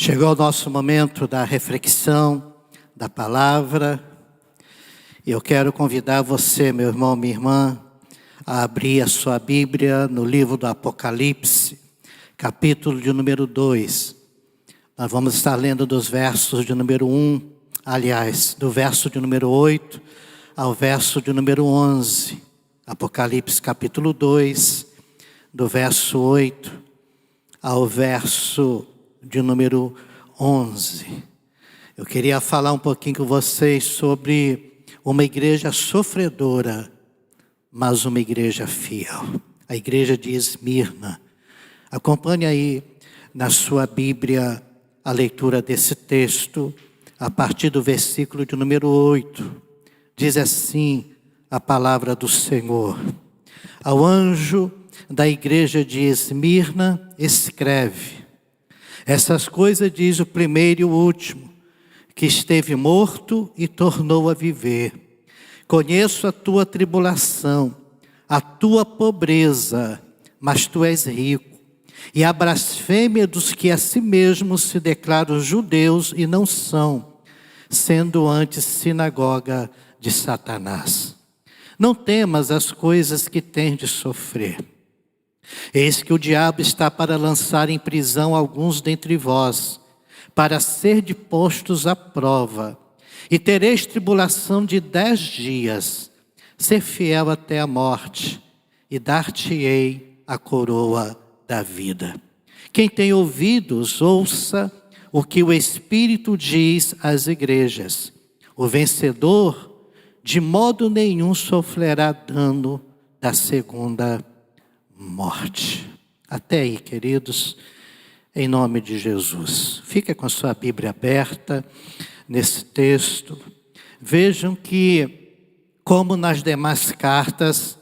Chegou o nosso momento da reflexão, da palavra. E eu quero convidar você, meu irmão, minha irmã, a abrir a sua Bíblia no livro do Apocalipse, capítulo de número 2. Nós vamos estar lendo dos versos de número 1, do verso de número 8 ao verso de número 11. Apocalipse capítulo 2, do verso 8 ao verso de número 11. Eu queria falar um pouquinho com vocês sobre uma igreja sofredora, mas uma igreja fiel. A igreja de Esmirna. Acompanhe aí na sua Bíblia a leitura desse texto, a partir do versículo de número 8. Diz assim a palavra do Senhor: ao anjo da igreja de Esmirna escreve: essas coisas diz o primeiro e o último, que esteve morto e tornou a viver. Conheço a tua tribulação, a tua pobreza, mas tu és rico, e a blasfêmia dos que a si mesmos se declaram judeus e não são, sendo antes sinagoga de Satanás. Não temas as coisas que tens de sofrer. Eis que o diabo está para lançar em prisão alguns dentre vós, para ser postos à prova, e tereis tribulação de 10 dias. Ser fiel até a morte, e dar-te-ei a coroa da vida. Quem tem ouvidos, ouça o que o Espírito diz às igrejas. O vencedor, de modo nenhum, sofrerá dano da segunda morte. Até aí, queridos, em nome de Jesus. Fica com a sua Bíblia aberta nesse texto. Vejam que, como nas demais cartas,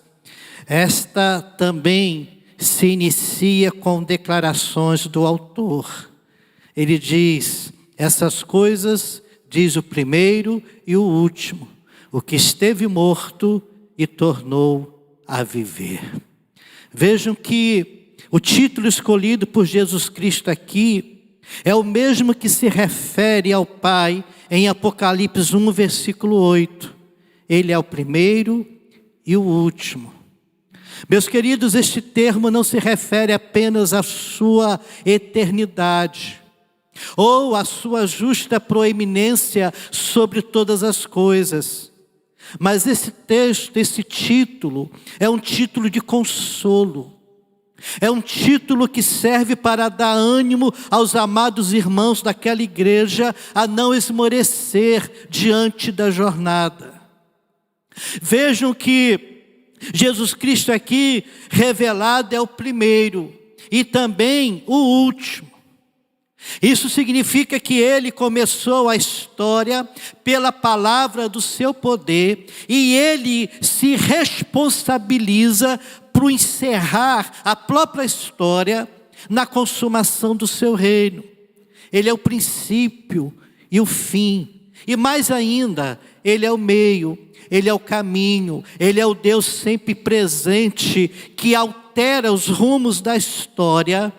esta também se inicia com declarações do autor. Ele diz: essas coisas diz o primeiro e o último, o que esteve morto e tornou a viver. Vejam que o título escolhido por Jesus Cristo aqui é o mesmo que se refere ao Pai em Apocalipse 1, versículo 8. Ele é o primeiro e o último. Meus queridos, este termo não se refere apenas à sua eternidade, ou à sua justa proeminência sobre todas as coisas. Mas esse texto, esse título, é um título de consolo. É um título que serve para dar ânimo aos amados irmãos daquela igreja a não esmorecer diante da jornada. Vejam que Jesus Cristo aqui revelado é o primeiro e também o último. Isso significa que ele começou a história pela palavra do seu poder e ele se responsabiliza por encerrar a própria história na consumação do seu reino. Ele é o princípio e o fim. E mais ainda, ele é o meio, ele é o caminho, ele é o Deus sempre presente que altera os rumos da história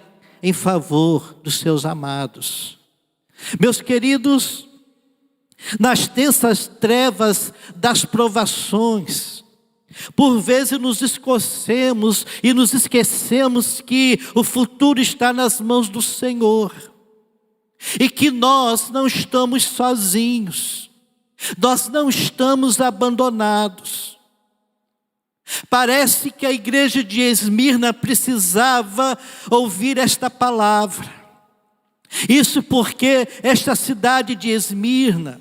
em favor dos seus amados. Meus queridos, nas tensas trevas das provações, por vezes nos escocemos e nos esquecemos que o futuro está nas mãos do Senhor. E que nós não estamos sozinhos. Nós não estamos abandonados. Parece que a igreja de Esmirna precisava ouvir esta palavra. Isso porque esta cidade de Esmirna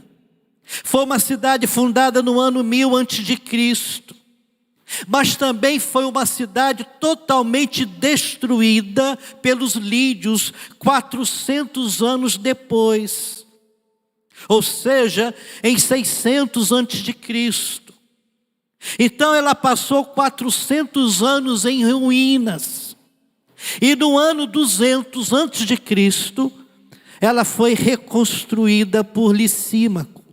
foi uma cidade fundada no ano 1000 a.C., mas também foi uma cidade totalmente destruída pelos lídios 400 anos depois. Ou seja, em 600 a.C. Então ela passou 400 anos em ruínas. E no ano 200 a.C., ela foi reconstruída por Licímaco,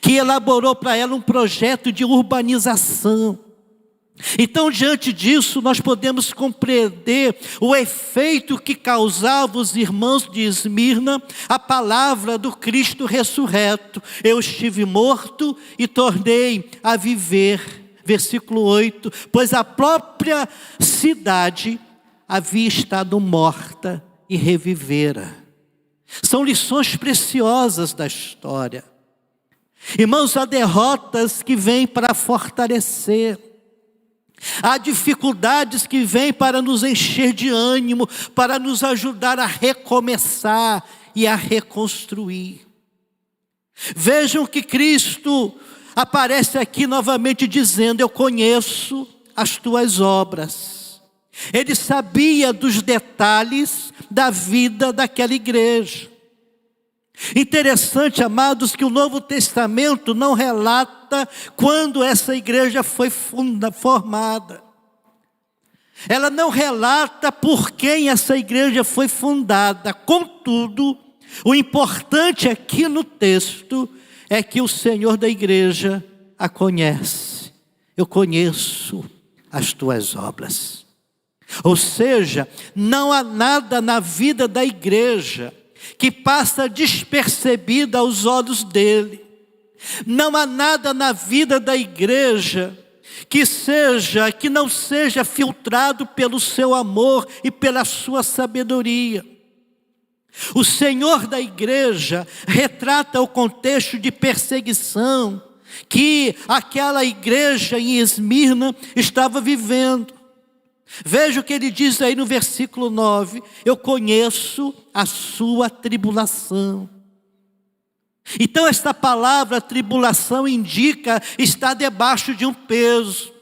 que elaborou para ela um projeto de urbanização. Então, diante disso, nós podemos compreender o efeito que causava os irmãos de Esmirna a palavra do Cristo ressurreto. Eu estive morto e tornei a viver. Versículo 8, pois a própria cidade havia estado morta e revivera. São lições preciosas da história. Irmãos, há derrotas que vêm para fortalecer. Há dificuldades que vêm para nos encher de ânimo, para nos ajudar a recomeçar e a reconstruir. Vejam que Cristo aparece aqui novamente dizendo: eu conheço as tuas obras. Ele sabia dos detalhes da vida daquela igreja. Interessante, amados, que o Novo Testamento não relata quando essa igreja foi formada. Ela não relata por quem essa igreja foi fundada. Contudo, o importante aqui no texto é que o Senhor da igreja a conhece. Eu conheço as tuas obras. Ou seja, não há nada na vida da igreja que passa despercebida aos olhos dele. Não há nada na vida da igreja que não seja filtrado pelo seu amor e pela sua sabedoria. O Senhor da igreja retrata o contexto de perseguição que aquela igreja em Esmirna estava vivendo. Veja o que ele diz aí no versículo 9: eu conheço a sua tribulação. Então esta palavra tribulação indica estar debaixo de um peso,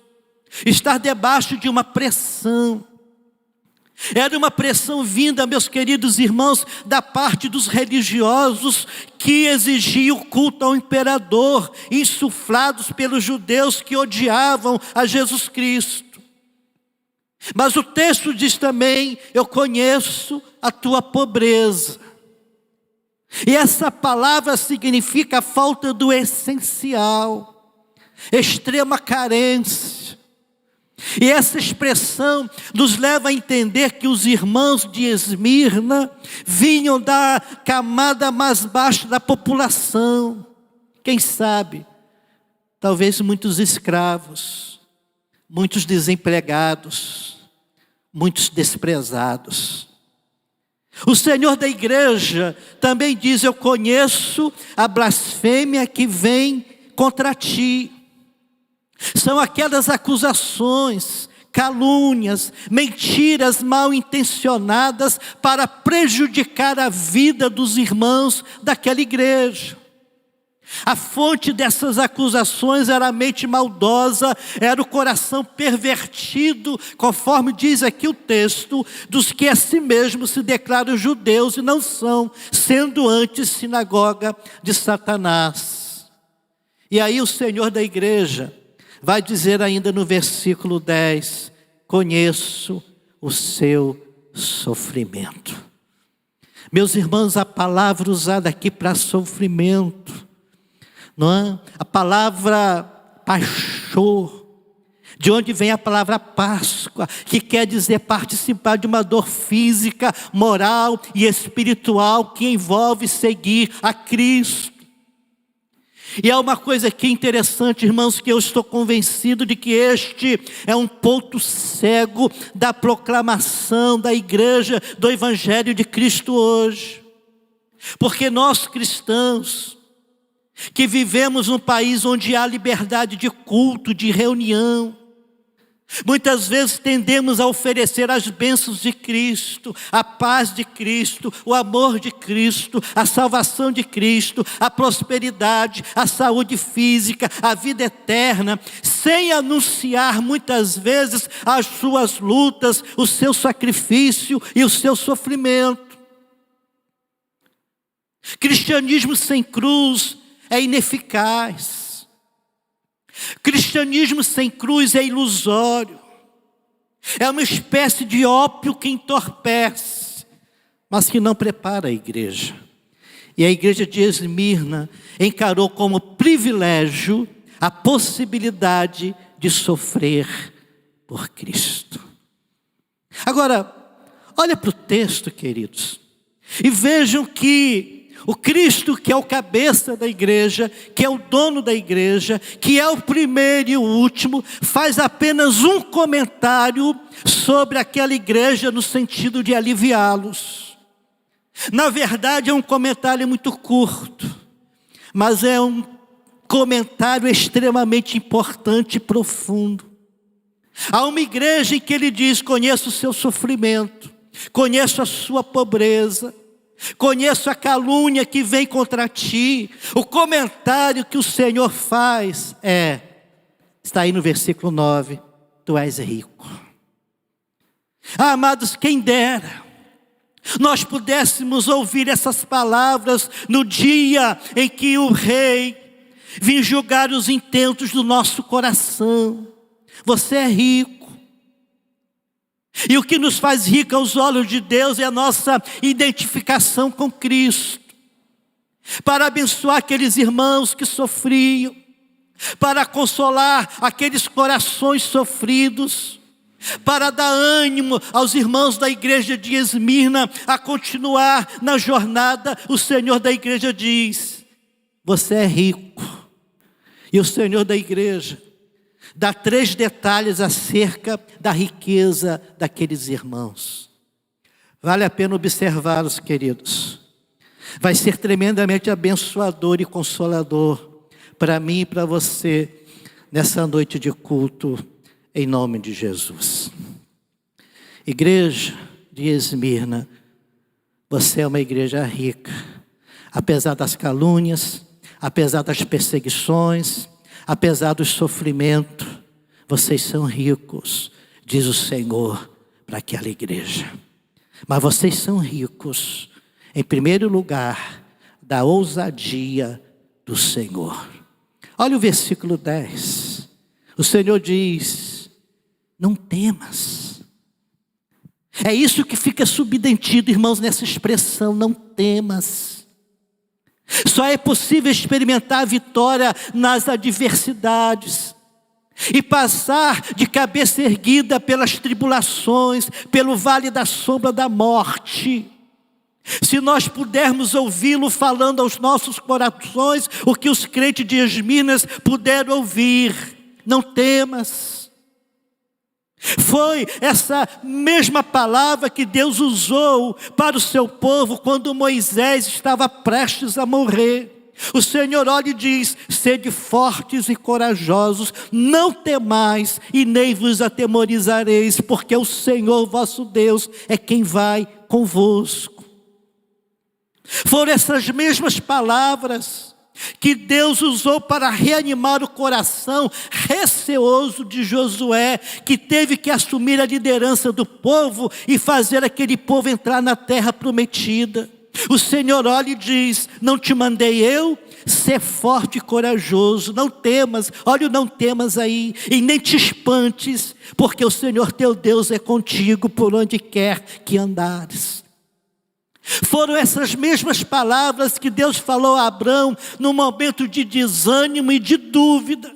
estar debaixo de uma pressão. Era uma pressão vinda, meus queridos irmãos, da parte dos religiosos que exigiam culto ao imperador, insuflados pelos judeus que odiavam a Jesus Cristo. Mas o texto diz também: eu conheço a tua pobreza. E essa palavra significa a falta do essencial, extrema carência. E essa expressão nos leva a entender que os irmãos de Esmirna vinham da camada mais baixa da população. Quem sabe, talvez muitos escravos, muitos desempregados, muitos desprezados. O Senhor da igreja também diz: eu conheço a blasfêmia que vem contra ti. São aquelas acusações, calúnias, mentiras mal intencionadas para prejudicar a vida dos irmãos daquela igreja. A fonte dessas acusações era a mente maldosa, era o coração pervertido, conforme diz aqui o texto, dos que a si mesmos se declaram judeus e não são, sendo antes sinagoga de Satanás. E aí o Senhor da igreja vai dizer ainda no versículo 10, conheço o seu sofrimento. Meus irmãos, a palavra usada aqui para sofrimento, não é? A palavra pachor, de onde vem a palavra Páscoa, que quer dizer participar de uma dor física, moral e espiritual que envolve seguir a Cristo. E é uma coisa aqui interessante, irmãos, que eu estou convencido de que este é um ponto cego da proclamação da igreja do Evangelho de Cristo hoje. Porque nós cristãos, que vivemos num país onde há liberdade de culto, de reunião, muitas vezes tendemos a oferecer as bênçãos de Cristo, a paz de Cristo, o amor de Cristo, a salvação de Cristo, a prosperidade, a saúde física, a vida eterna, sem anunciar muitas vezes as suas lutas, o seu sacrifício e o seu sofrimento. Cristianismo sem cruz é ineficaz. Cristianismo sem cruz é ilusório. É uma espécie de ópio que entorpece, mas que não prepara a igreja. E a igreja de Esmirna encarou como privilégio a possibilidade de sofrer por Cristo. Agora, olha para o texto, queridos, e vejam que o Cristo, que é o cabeça da igreja, que é o dono da igreja, que é o primeiro e o último, faz apenas um comentário sobre aquela igreja no sentido de aliviá-los. Na verdade, é um comentário muito curto, mas é um comentário extremamente importante e profundo. Há uma igreja em que ele diz: conheço o seu sofrimento, conheço a sua pobreza, conheço a calúnia que vem contra ti. O comentário que o Senhor faz está aí no versículo 9, tu és rico. Amados, quem dera nós pudéssemos ouvir essas palavras no dia em que o rei vir julgar os intentos do nosso coração. Você é rico. E o que nos faz rico aos olhos de Deus é a nossa identificação com Cristo. Para abençoar aqueles irmãos que sofriam, para consolar aqueles corações sofridos, para dar ânimo aos irmãos da igreja de Esmirna a continuar na jornada. O Senhor da igreja diz: você é rico. E o Senhor da igreja dá 3 detalhes acerca da riqueza daqueles irmãos. Vale a pena observá-los, queridos. Vai ser tremendamente abençoador e consolador para mim e para você nessa noite de culto, em nome de Jesus. Igreja de Esmirna, você é uma igreja rica, apesar das calúnias, apesar das perseguições, apesar do sofrimento, vocês são ricos, diz o Senhor para aquela igreja. Mas vocês são ricos, em primeiro lugar, da ousadia do Senhor. Olha o versículo 10. O Senhor diz: não temas. É isso que fica subentendido, irmãos, nessa expressão, não temas. Só é possível experimentar a vitória nas adversidades e passar de cabeça erguida pelas tribulações, pelo vale da sombra da morte. Se nós pudermos ouvi-lo falando aos nossos corações o que os crentes de Esmirna puderam ouvir: não temas. Foi essa mesma palavra que Deus usou para o seu povo quando Moisés estava prestes a morrer. O Senhor olha e diz: sede fortes e corajosos, não temais e nem vos atemorizareis, porque o Senhor vosso Deus é quem vai convosco. Foram essas mesmas palavras que Deus usou para reanimar o coração receoso de Josué, que teve que assumir a liderança do povo e fazer aquele povo entrar na terra prometida. O Senhor olha e diz: não te mandei eu? Ser forte e corajoso, não temas. Olha o não temas aí, e nem te espantes, porque o Senhor teu Deus é contigo por onde quer que andares. Foram essas mesmas palavras que Deus falou a Abrão no momento de desânimo e de dúvida.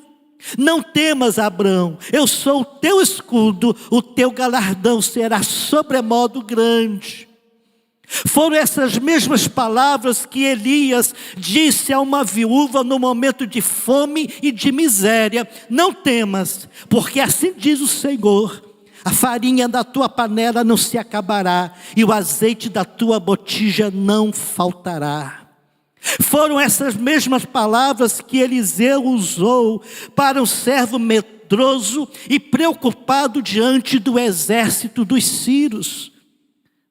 Não temas, Abrão, eu sou o teu escudo, o teu galardão será sobremodo grande. Foram essas mesmas palavras que Elias disse a uma viúva no momento de fome e de miséria: não temas, porque assim diz o Senhor: a farinha da tua panela não se acabará, e o azeite da tua botija não faltará. Foram essas mesmas palavras que Eliseu usou para um servo medroso e preocupado diante do exército dos sírios: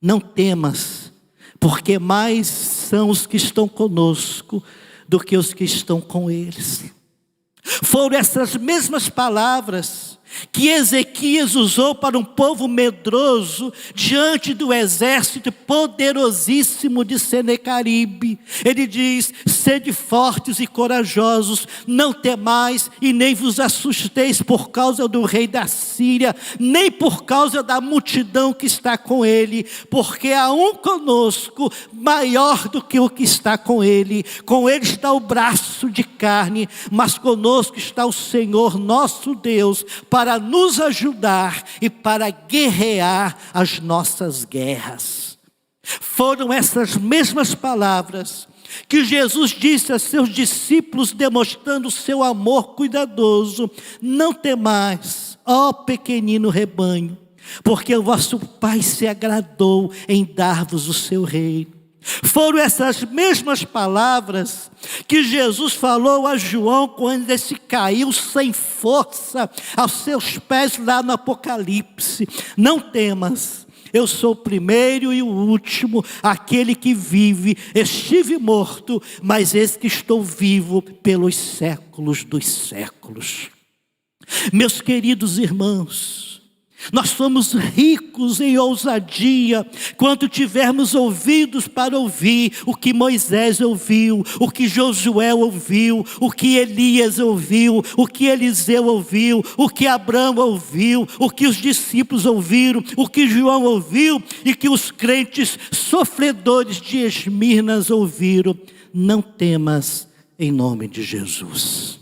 não temas, porque mais são os que estão conosco do que os que estão com eles. Foram essas mesmas palavras que Ezequias usou para um povo medroso diante do exército poderosíssimo de Senecaribe. Ele diz: sede fortes e corajosos, não temais e nem vos assusteis por causa do rei da Síria, nem por causa da multidão que está com ele, porque há um conosco maior do que o que está com ele. Com ele está o braço de carne, mas conosco está o Senhor nosso Deus, para nos ajudar e para guerrear as nossas guerras. Foram essas mesmas palavras que Jesus disse a seus discípulos, demonstrando o seu amor cuidadoso: não temais, ó pequenino rebanho, porque o vosso Pai se agradou em dar-vos o seu reino. Foram essas mesmas palavras que Jesus falou a João quando ele se caiu sem força aos seus pés lá no Apocalipse: não temas, eu sou o primeiro e o último, aquele que vive. Estive morto, mas eis que estou vivo pelos séculos dos séculos. Meus queridos irmãos, nós somos ricos em ousadia quando tivermos ouvidos para ouvir o que Moisés ouviu, o que Josué ouviu, o que Elias ouviu, o que Eliseu ouviu, o que Abraão ouviu, o que os discípulos ouviram, o que João ouviu e que os crentes sofredores de Esmirnas ouviram. Não temas, em nome de Jesus.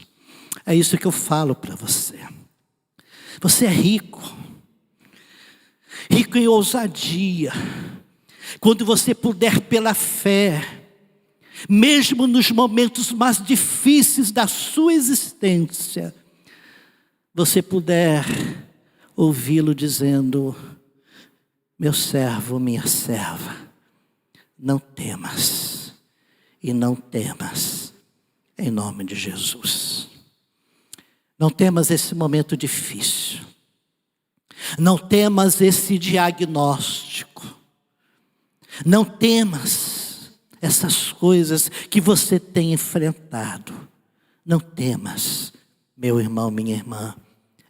É isso que eu falo para você. Você é rico. Rico em ousadia, quando você puder pela fé, mesmo nos momentos mais difíceis da sua existência, você puder ouvi-lo dizendo: meu servo, minha serva, não temas, e não temas, em nome de Jesus. Não temas esse momento difícil. Não temas esse diagnóstico. Não temas essas coisas que você tem enfrentado. Não temas, meu irmão, minha irmã,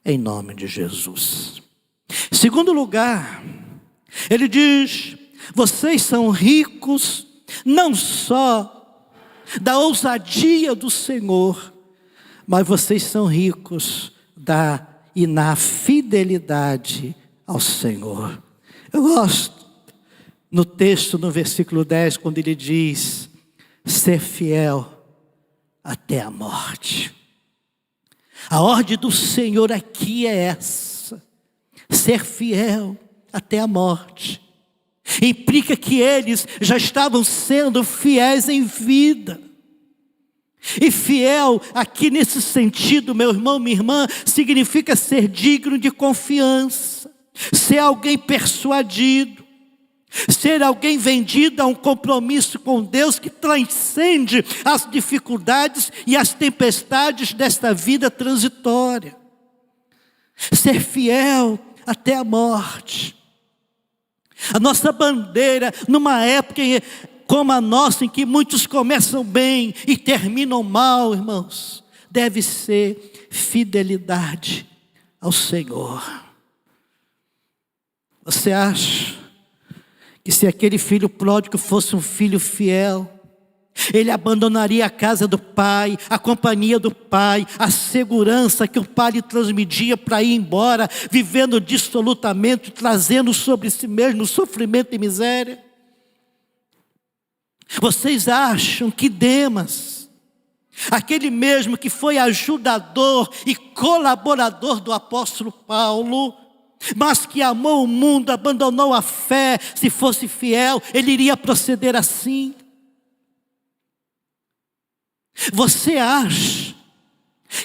em nome de Jesus. Em segundo lugar, ele diz: vocês são ricos não só da ousadia do Senhor, mas vocês são ricos e na fidelidade ao Senhor. Eu gosto no texto, no versículo 10, quando ele diz: ser fiel até a morte. A ordem do Senhor aqui é essa: ser fiel até a morte. Implica que eles já estavam sendo fiéis em vida. E fiel aqui nesse sentido, meu irmão, minha irmã, significa ser digno de confiança, ser alguém persuadido, ser alguém vendido a um compromisso com Deus que transcende as dificuldades e as tempestades desta vida transitória. Ser fiel até a morte. A nossa bandeira, numa época como a nossa, em que muitos começam bem e terminam mal, irmãos, deve ser fidelidade ao Senhor. Você acha que se aquele filho pródigo fosse um filho fiel, ele abandonaria a casa do pai, a companhia do pai, a segurança que o pai lhe transmitia para ir embora, vivendo dissolutamente, trazendo sobre si mesmo sofrimento e miséria? Vocês acham que Demas, aquele mesmo que foi ajudador e colaborador do apóstolo Paulo, mas que amou o mundo, abandonou a fé, se fosse fiel, ele iria proceder assim? Você acha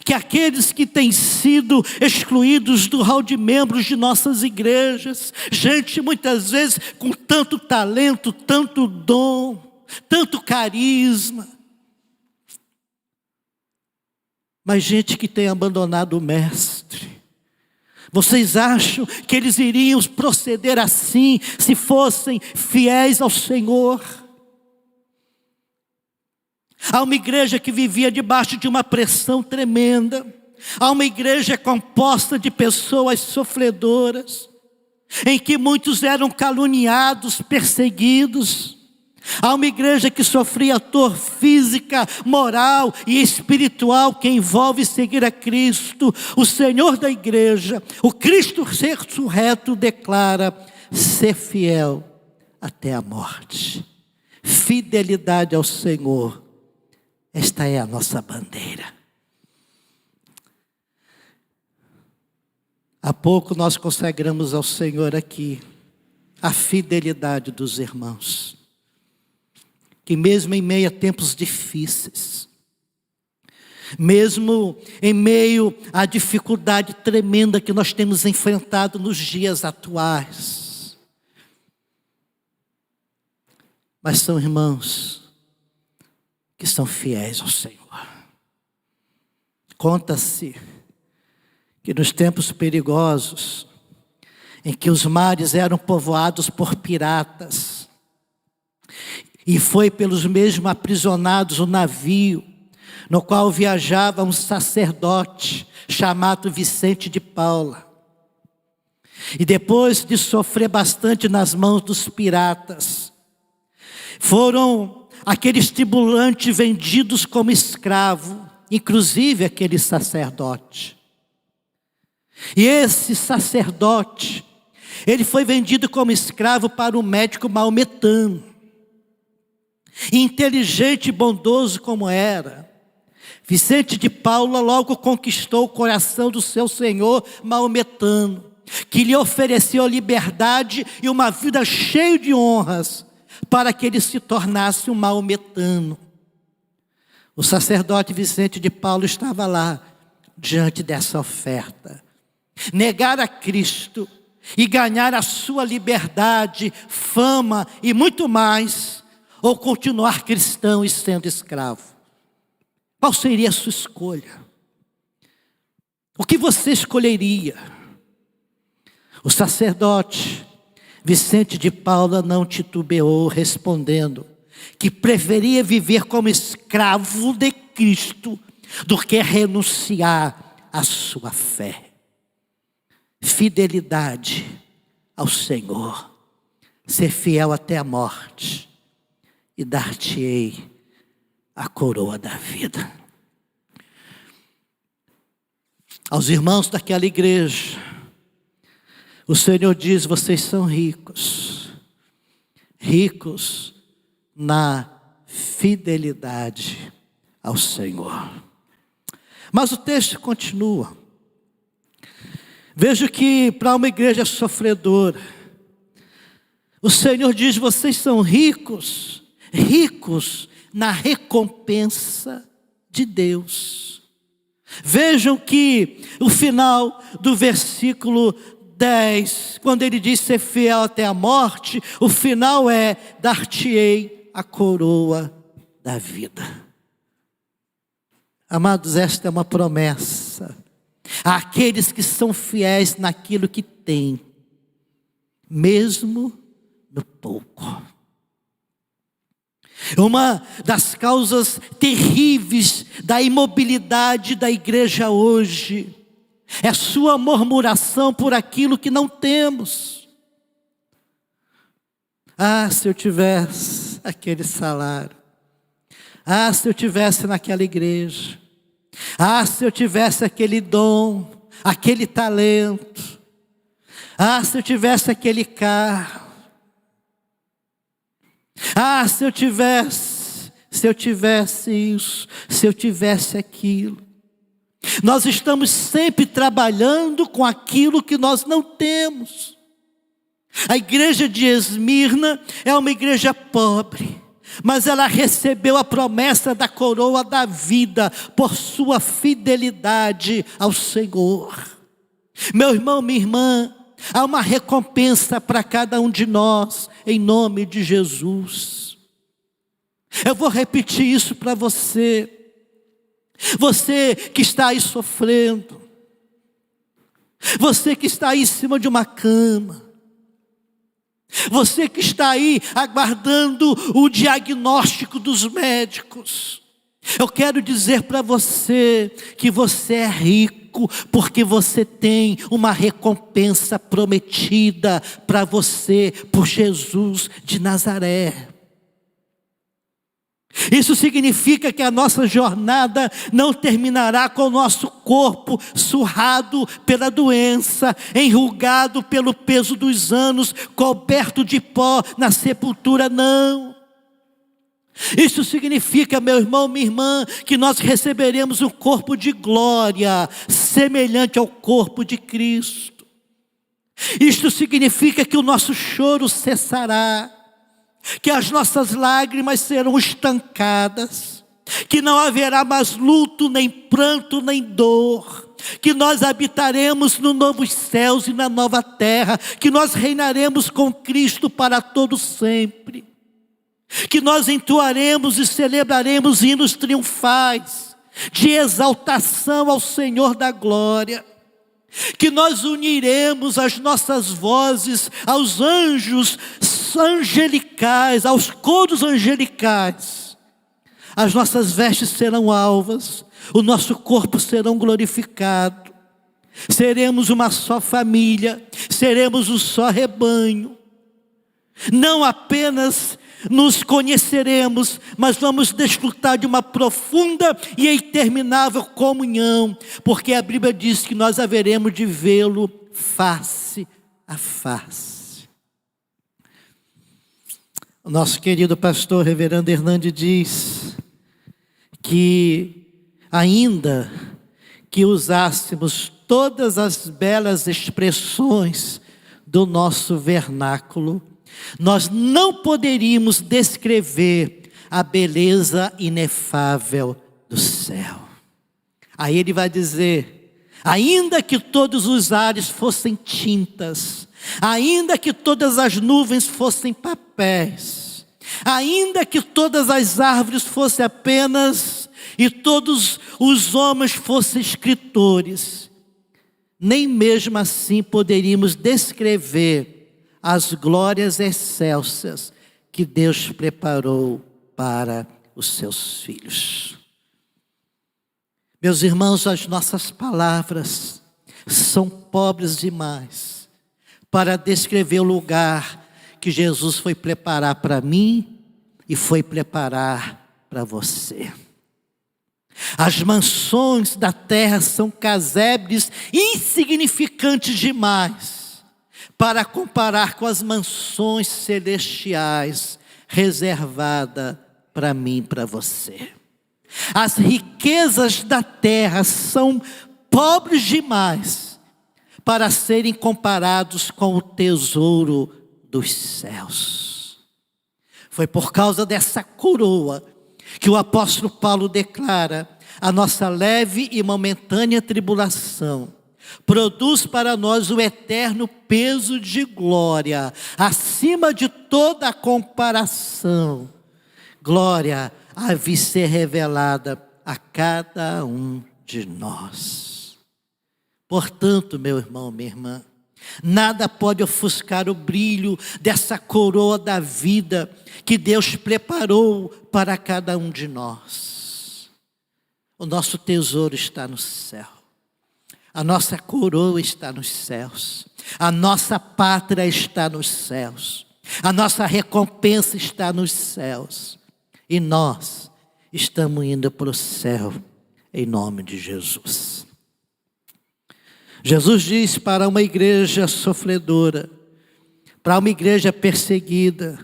que aqueles que têm sido excluídos do hall de membros de nossas igrejas, gente muitas vezes com tanto talento, tanto dom, tanto carisma, mas gente que tem abandonado o mestre, vocês acham que eles iriam proceder assim se fossem fiéis ao Senhor? Há uma igreja que vivia debaixo de uma pressão tremenda. Há uma igreja composta de pessoas sofredoras, em que muitos eram caluniados, perseguidos. Há uma igreja que sofria dor física, moral e espiritual que envolve seguir a Cristo. O Senhor da igreja, o Cristo ressurreto, declara: ser fiel até a morte. Fidelidade ao Senhor. Esta é a nossa bandeira. Há pouco nós consagramos ao Senhor aqui a fidelidade dos irmãos, que mesmo em meio a tempos difíceis, mesmo em meio à dificuldade tremenda que nós temos enfrentado nos dias atuais, mas são irmãos que são fiéis ao Senhor. Conta-se que nos tempos perigosos, em que os mares eram povoados por piratas, e foi pelos mesmos aprisionados o navio, no qual viajava um sacerdote chamado Vicente de Paula. E depois de sofrer bastante nas mãos dos piratas, foram aqueles tripulantes vendidos como escravo, inclusive aquele sacerdote. E esse sacerdote, ele foi vendido como escravo para um médico maometano. E inteligente e bondoso como era, Vicente de Paula logo conquistou o coração do seu senhor maometano, que lhe ofereceu a liberdade e uma vida cheia de honras, para que ele se tornasse um maometano. O sacerdote Vicente de Paula estava lá, diante dessa oferta. Negar a Cristo e ganhar a sua liberdade, fama e muito mais, ou continuar cristão e sendo escravo. Qual seria a sua escolha? O que você escolheria? O sacerdote Vicente de Paula não titubeou, respondendo que preferia viver como escravo de Cristo do que renunciar à sua fé. Fidelidade ao Senhor, ser fiel até a morte, e dar-te-ei a coroa da vida. Aos irmãos daquela igreja, o Senhor diz: vocês são ricos, ricos na fidelidade ao Senhor. Mas o texto continua. Vejo que para uma igreja sofredora, o Senhor diz: vocês são ricos, ricos na recompensa de Deus. Vejam que o final do versículo 10, quando ele diz ser fiel até a morte, o final é: dar-te-ei a coroa da vida. Amados, esta é uma promessa àqueles que são fiéis naquilo que têm, mesmo no pouco. Uma das causas terríveis da imobilidade da igreja hoje é sua murmuração por aquilo que não temos. Ah, se eu tivesse aquele salário. Ah, se eu tivesse naquela igreja. Ah, se eu tivesse aquele dom, aquele talento. Ah, se eu tivesse aquele carro. Ah, se eu tivesse isso, se eu tivesse aquilo. Nós estamos sempre trabalhando com aquilo que nós não temos. A igreja de Esmirna é uma igreja pobre, mas ela recebeu a promessa da coroa da vida por sua fidelidade ao Senhor. Meu irmão, minha irmã, há uma recompensa para cada um de nós, em nome de Jesus. Eu vou repetir isso para você. Você que está aí sofrendo, você que está aí em cima de uma cama, você que está aí aguardando o diagnóstico dos médicos, eu quero dizer para você que você é rico, porque você tem uma recompensa prometida para você por Jesus de Nazaré. Isso significa que a nossa jornada não terminará com o nosso corpo surrado pela doença, enrugado pelo peso dos anos, coberto de pó na sepultura, não. Isso significa, meu irmão, minha irmã, que nós receberemos um corpo de glória, semelhante ao corpo de Cristo. Isto significa que o nosso choro cessará, que as nossas lágrimas serão estancadas, que não haverá mais luto, nem pranto, nem dor, que nós habitaremos nos novos céus e na nova terra, que nós reinaremos com Cristo para todo sempre, que nós entoaremos e celebraremos hinos triunfais, de exaltação ao Senhor da glória, que nós uniremos as nossas vozes aos anjos angelicais, aos coros angelicais. As nossas vestes serão alvas, o nosso corpo será glorificado. Seremos uma só família, seremos um só rebanho. Não apenas nos conheceremos, mas vamos desfrutar de uma profunda e interminável comunhão, porque a Bíblia diz que nós haveremos de vê-lo face a face. O nosso querido pastor reverendo Hernandes diz que ainda que usássemos todas as belas expressões do nosso vernáculo, nós não poderíamos descrever a beleza inefável do céu. Aí ele vai dizer: ainda que todos os ares fossem tintas, ainda que todas as nuvens fossem papéis, ainda que todas as árvores fossem apenas, e todos os homens fossem escritores, nem mesmo assim poderíamos descrever as glórias excelsas que Deus preparou para os seus filhos. Meus irmãos, as nossas palavras são pobres demais para descrever o lugar que Jesus foi preparar para mim e foi preparar para você. As mansões da terra são casebres insignificantes demais para comparar com as mansões celestiais reservadas para mim e para você. As riquezas da terra são pobres demais para serem comparados com o tesouro dos céus. Foi por causa dessa coroa que o apóstolo Paulo declara: a nossa leve e momentânea tribulação produz para nós o eterno peso de glória, acima de toda a comparação. Glória a vir ser revelada a cada um de nós. Portanto, meu irmão, minha irmã, nada pode ofuscar o brilho dessa coroa da vida que Deus preparou para cada um de nós. O nosso tesouro está no céu. A nossa coroa está nos céus. A nossa pátria está nos céus. A nossa recompensa está nos céus. E nós estamos indo para o céu em nome de Jesus. Jesus diz para uma igreja sofredora, para uma igreja perseguida.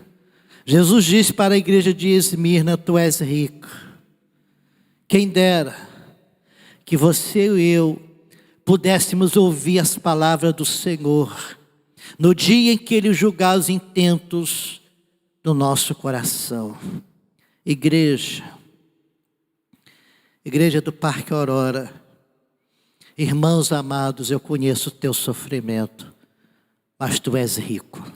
Jesus diz para a igreja de Esmirna: tu és rico. Quem dera que você e eu pudéssemos ouvir as palavras do Senhor no dia em que Ele julgar os intentos do nosso coração. Igreja do Parque Aurora, irmãos amados, eu conheço o teu sofrimento, mas tu és rico.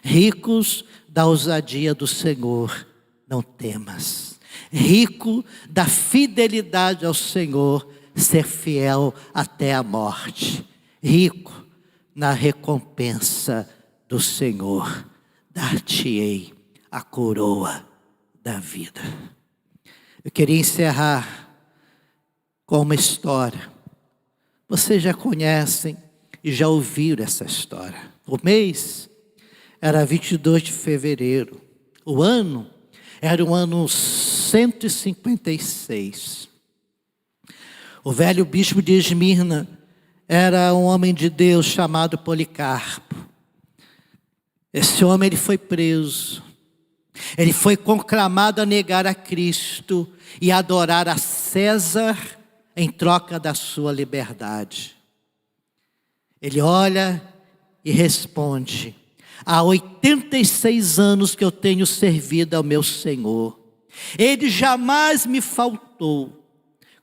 Ricos da ousadia do Senhor, não temas. Rico da fidelidade ao Senhor, ser fiel até a morte. Rico na recompensa do Senhor, dar-te-ei a coroa da vida. Eu queria encerrar com uma história. Vocês já conhecem e já ouviram essa história. O mês era 22 de fevereiro. O ano era o ano 156. O velho bispo de Esmirna era um homem de Deus chamado Policarpo. Esse homem ele foi preso. Ele foi conclamado a negar a Cristo e adorar a César em troca da sua liberdade. Ele olha e responde: há 86 anos que eu tenho servido ao meu Senhor. Ele jamais me faltou.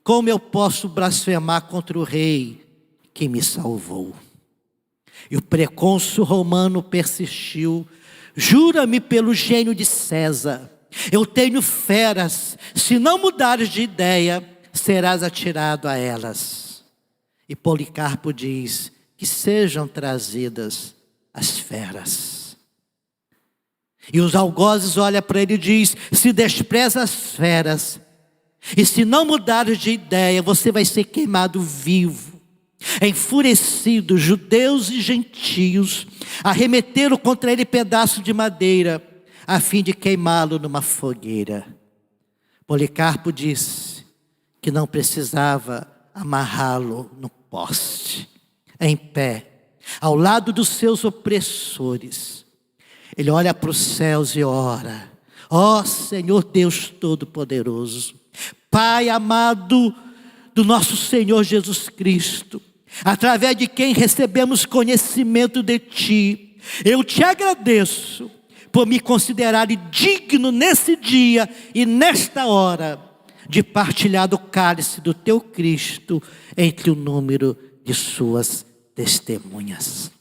Como eu posso blasfemar contra o rei que me salvou? E o precônsul romano persistiu: jura-me pelo gênio de César, eu tenho feras, se não mudares de ideia, serás atirado a elas. E Policarpo diz: que sejam trazidas as feras. E os algozes olham para ele e diz: se despreza as feras, e se não mudares de ideia, você vai ser queimado vivo. Enfurecidos, judeus e gentios arremeteram contra ele pedaço de madeira, a fim de queimá-lo numa fogueira. Policarpo disse que não precisava amarrá-lo no poste. Em pé, ao lado dos seus opressores, ele olha para os céus e ora: ó Senhor Deus Todo-Poderoso, Pai amado do nosso Senhor Jesus Cristo, através de quem recebemos conhecimento de Ti, eu Te agradeço por me considerar digno nesse dia e nesta hora de partilhar do cálice do Teu Cristo entre o número de Suas testemunhas.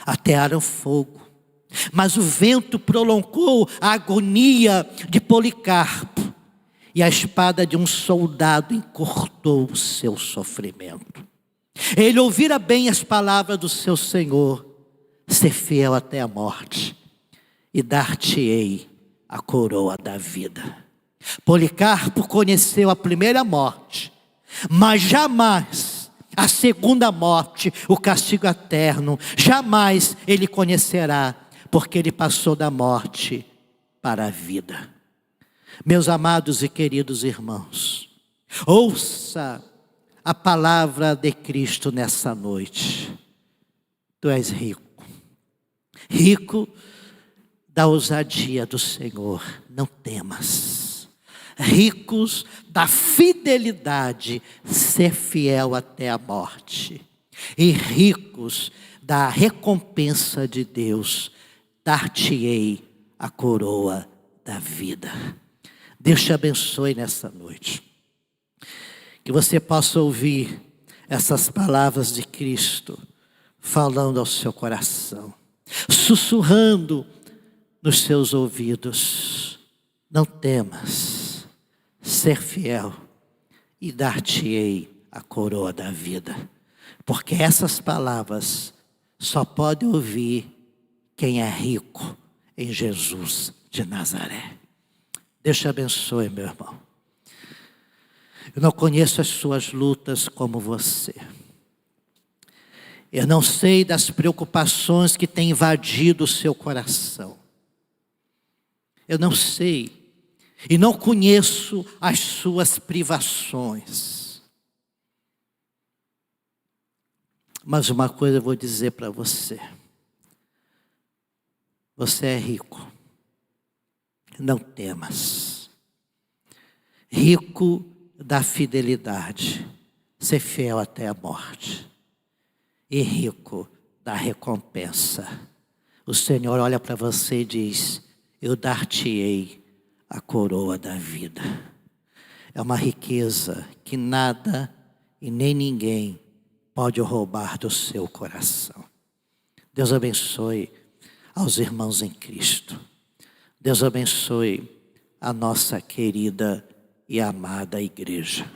Atearam fogo, mas o vento prolongou a agonia de Policarpo, e a espada de um soldado encurtou o seu sofrimento. Ele ouvira bem as palavras do seu Senhor: ser fiel até a morte, e dar-te-ei a coroa da vida. Policarpo conheceu a primeira morte, mas jamais a segunda morte, o castigo eterno, jamais ele conhecerá, porque ele passou da morte para a vida. Meus amados e queridos irmãos, ouça a palavra de Cristo nessa noite. Tu és rico, rico da ousadia do Senhor, não temas. Ricos da fidelidade, ser fiel até a morte. E ricos da recompensa de Deus, dar-te-ei a coroa da vida. Deus te abençoe nessa noite. Que você possa ouvir essas palavras de Cristo falando ao seu coração, sussurrando nos seus ouvidos: não temas, ser fiel, e dar-te-ei a coroa da vida. Porque essas palavras só pode ouvir quem é rico em Jesus de Nazaré. Deus te abençoe, meu irmão. Eu não conheço as suas lutas como você. Eu não sei das preocupações que têm invadido o seu coração. Eu não sei. E não conheço as suas privações. Mas uma coisa eu vou dizer para você. Você é rico. Não temas. Rico da fidelidade, ser fiel até a morte. E rico da recompensa. O Senhor olha para você e diz: eu dar-te-ei a coroa da vida. É uma riqueza que nada e nem ninguém pode roubar do seu coração. Deus abençoe aos irmãos em Cristo. Deus abençoe a nossa querida e amada igreja.